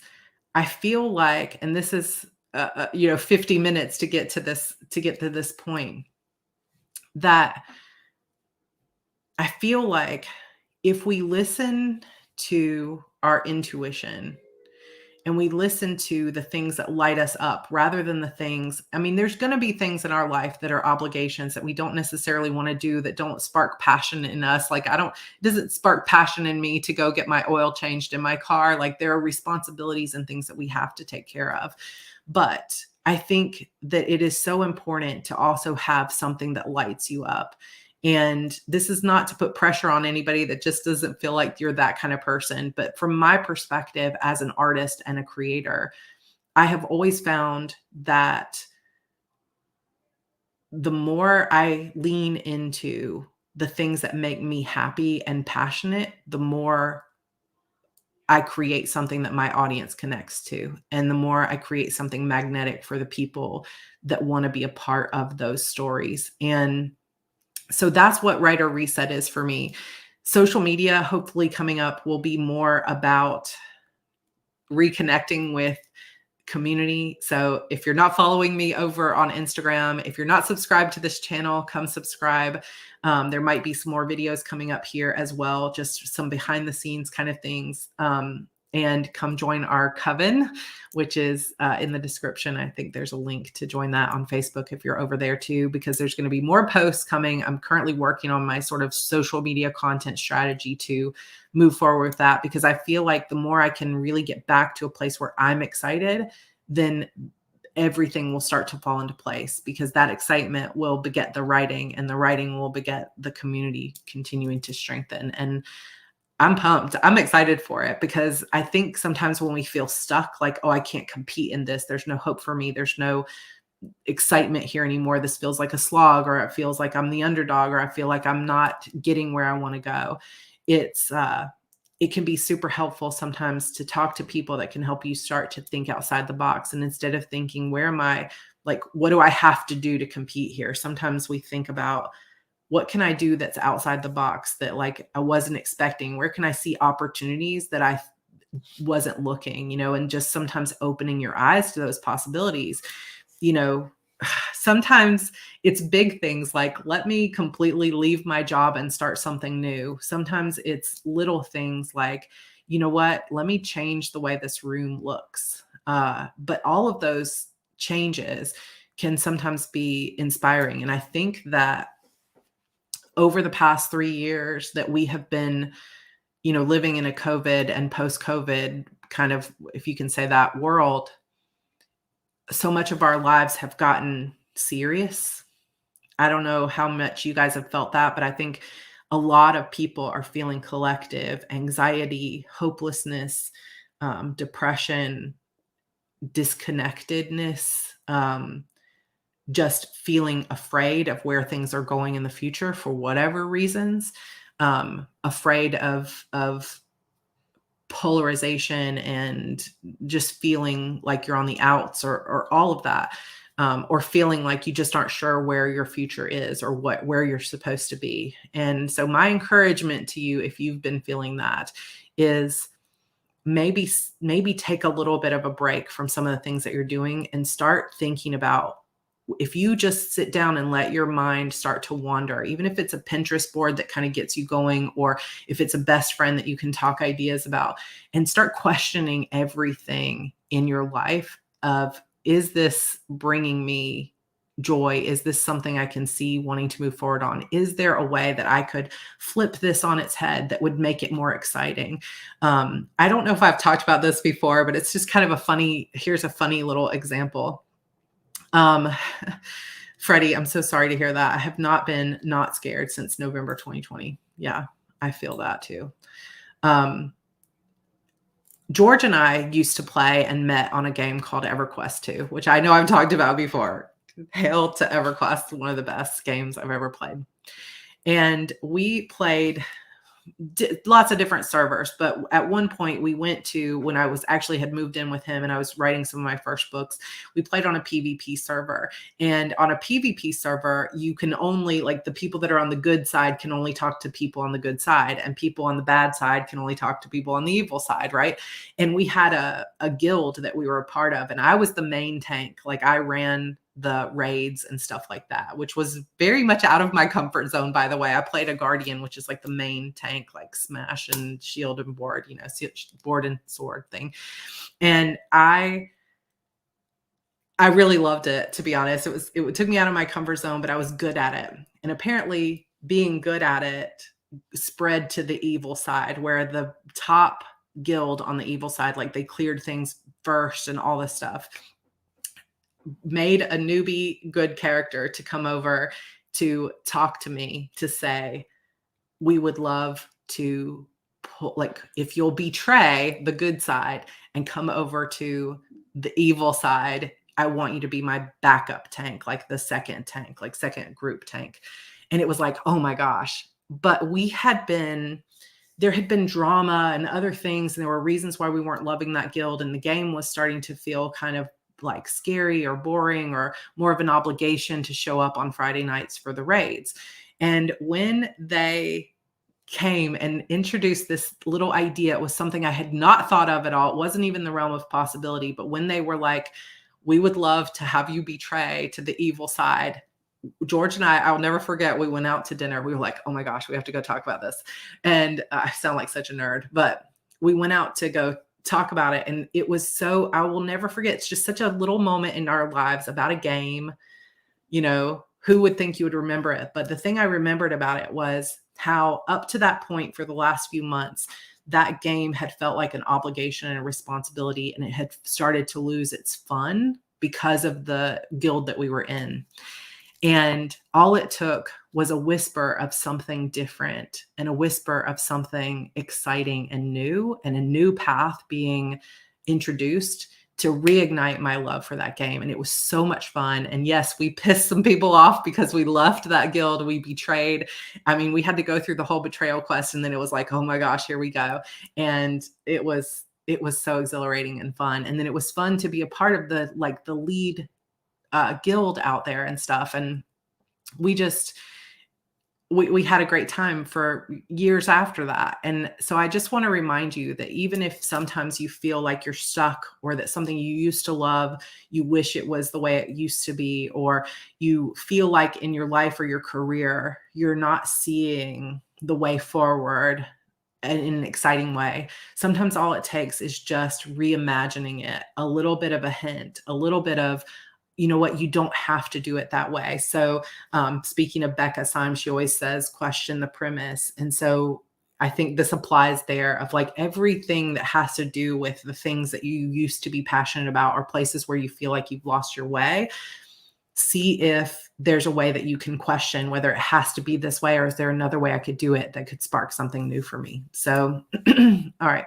I feel like, and this is 50 minutes to get to this point, that I feel like if we listen to our intuition and we listen to the things that light us up rather than the things, there's going to be things in our life that are obligations that we don't necessarily want to do, that don't spark passion in us. Like it doesn't spark passion in me to go get my oil changed in my car. Like there are responsibilities and things that we have to take care of. But I think that it is so important to also have something that lights you up. And this is not to put pressure on anybody that just doesn't feel like you're that kind of person. But from my perspective as an artist and a creator, I have always found that the more I lean into the things that make me happy and passionate, the more I create something that my audience connects to. And the more I create something magnetic for the people that want to be a part of those stories. And so that's what Writer Reset is for me. Social media, hopefully coming up, will be more about reconnecting with community. So if you're not following me over on Instagram, if you're not subscribed to this channel, come subscribe. There might be some more videos coming up here as well, just some behind the scenes kind of things. And come join our coven, which is in the description. I think there's a link to join that on Facebook if you're over there too, because there's going to be more posts coming. I'm currently working on my sort of social media content strategy to move forward with that, because I feel like the more I can really get back to a place where I'm excited, then everything will start to fall into place, because that excitement will beget the writing, and the writing will beget the community continuing to strengthen. And I'm pumped. I'm excited for it, because I think sometimes when we feel stuck, like, oh, I can't compete in this, there's no hope for me, there's no excitement here anymore, this feels like a slog, or it feels like I'm the underdog, or I feel like I'm not getting where I want to go. It can be super helpful sometimes to talk to people that can help you start to think outside the box. And instead of thinking, where am I, like, what do I have to do to compete here? Sometimes we think about, what can I do that's outside the box that, like, I wasn't expecting? Where can I see opportunities that I wasn't looking, and just sometimes opening your eyes to those possibilities. Sometimes it's big things like, let me completely leave my job and start something new. Sometimes it's little things like, you know what, let me change the way this room looks. But all of those changes can sometimes be inspiring. And I think that over the past 3 years that we have been, living in a COVID and post-COVID kind of, if you can say that, world, so much of our lives have gotten serious. I don't know how much you guys have felt that, but I think a lot of people are feeling collective anxiety, hopelessness, depression, disconnectedness, just feeling afraid of where things are going in the future for whatever reasons, afraid of polarization and just feeling like you're on the outs, or all of that, or feeling like you just aren't sure where your future is, or where you're supposed to be. And so my encouragement to you, if you've been feeling that, is maybe take a little bit of a break from some of the things that you're doing and start thinking about, if you just sit down and let your mind start to wander, even if it's a Pinterest board that kind of gets you going, or if it's a best friend that you can talk ideas about, and start questioning everything in your life of, is this bringing me joy? Is this something I can see wanting to move forward on? Is there a way that I could flip this on its head that would make it more exciting? I don't know if I've talked about this before, but it's just kind of here's a funny little example. Freddie, I'm so sorry to hear that. I have not been not scared since November 2020. Yeah, I feel that too. George and I used to play and met on a game called EverQuest 2, which I know I've talked about before. Hail to EverQuest, one of the best games I've ever played. And we played lots of different servers, but at one point we went to, when I had moved in with him and I was writing some of my first books, we played on a PvP server. And on a PvP server, you can only, like, the people that are on the good side can only talk to people on the good side, and people on the bad side can only talk to people on the evil side, right? And we had a guild that we were a part of, and I was the main tank. Like, I ran the raids and stuff like that, which was very much out of my comfort zone, by the way. I played a guardian, which is like the main tank, like smash and shield and board, board and sword thing. And I really loved it, to be honest. It took me out of my comfort zone, but I was good at it. And apparently being good at it spread to the evil side, where the top guild on the evil side, like, they cleared things first and all this stuff, made a newbie good character to come over to talk to me, to say, we would love to if you'll betray the good side and come over to the evil side, I want you to be my backup tank, like the second tank, like second group tank. And it was like, oh my gosh. But there had been drama and other things, and there were reasons why we weren't loving that guild, and the game was starting to feel kind of like scary or boring, or more of an obligation to show up on Friday nights for the raids. And when they came and introduced this little idea. It was something I had not thought of at all. It wasn't even the realm of possibility. But when they were like, we would love to have you betray to the evil side, George and I'll never forget, we went out to dinner. We were like, oh my gosh, we have to go talk about this. And I sound like such a nerd, but we went out to go talk about it. And it was so, I will never forget. It's just such a little moment in our lives about a game. You know, who would think you would remember it? But the thing I remembered about it was how up to that point for the last few months, that game had felt like an obligation and a responsibility, and it had started to lose its fun because of the guild that we were in. And all it took was a whisper of something different and a whisper of something exciting and new, and a new path being introduced to reignite my love for that game. And it was so much fun. And yes, we pissed some people off because we left that guild. We betrayed. I mean, we had to go through the whole betrayal quest, and then it was like, oh my gosh, here we go. And it was so exhilarating and fun. And then it was fun to be a part of the lead guild out there and stuff. And we had a great time for years after that. And so I just want to remind you that even if sometimes you feel like you're stuck, or that something you used to love, you wish it was the way it used to be, or you feel like in your life or your career, you're not seeing the way forward in an exciting way. Sometimes all it takes is just reimagining it, a little bit of a hint, a little bit of, you know what, you don't have to do it that way. So speaking of Becca Syme, she always says, question the premise. And so I think this applies there, of like everything that has to do with the things that you used to be passionate about, or places where you feel like you've lost your way. See if there's a way that you can question whether it has to be this way, or is there another way I could do it that could spark something new for me. So, all right.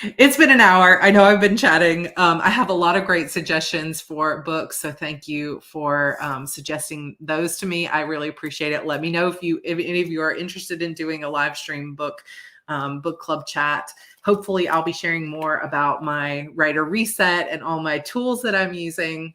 It's been an hour. I know I've been chatting. I have a lot of great suggestions for books. So thank you for suggesting those to me. I really appreciate it. Let me know if any of you are interested in doing a live stream book club chat. Hopefully I'll be sharing more about my writer reset and all my tools that I'm using.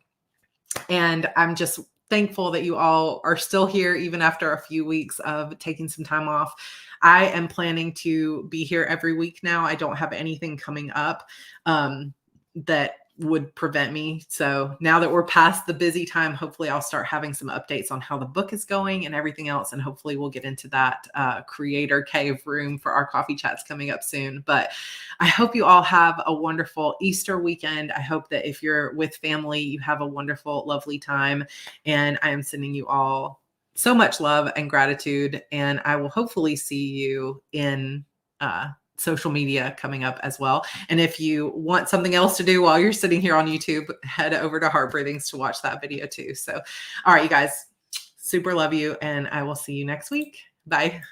And I'm just thankful that you all are still here, even after a few weeks of taking some time off. I am planning to be here every week now. I don't have anything coming up that would prevent me. So now that we're past the busy time, hopefully I'll start having some updates on how the book is going and everything else. And hopefully we'll get into that creator cave room for our coffee chats coming up soon. But I hope you all have a wonderful Easter weekend. I hope that if you're with family, you have a wonderful, lovely time. And I am sending you all so much love and gratitude. And I will hopefully see you in social media coming up as well. And if you want something else to do while you're sitting here on YouTube, head over to Heart Breathings to watch that video too. So, all right, you guys, super love you. And I will see you next week. Bye.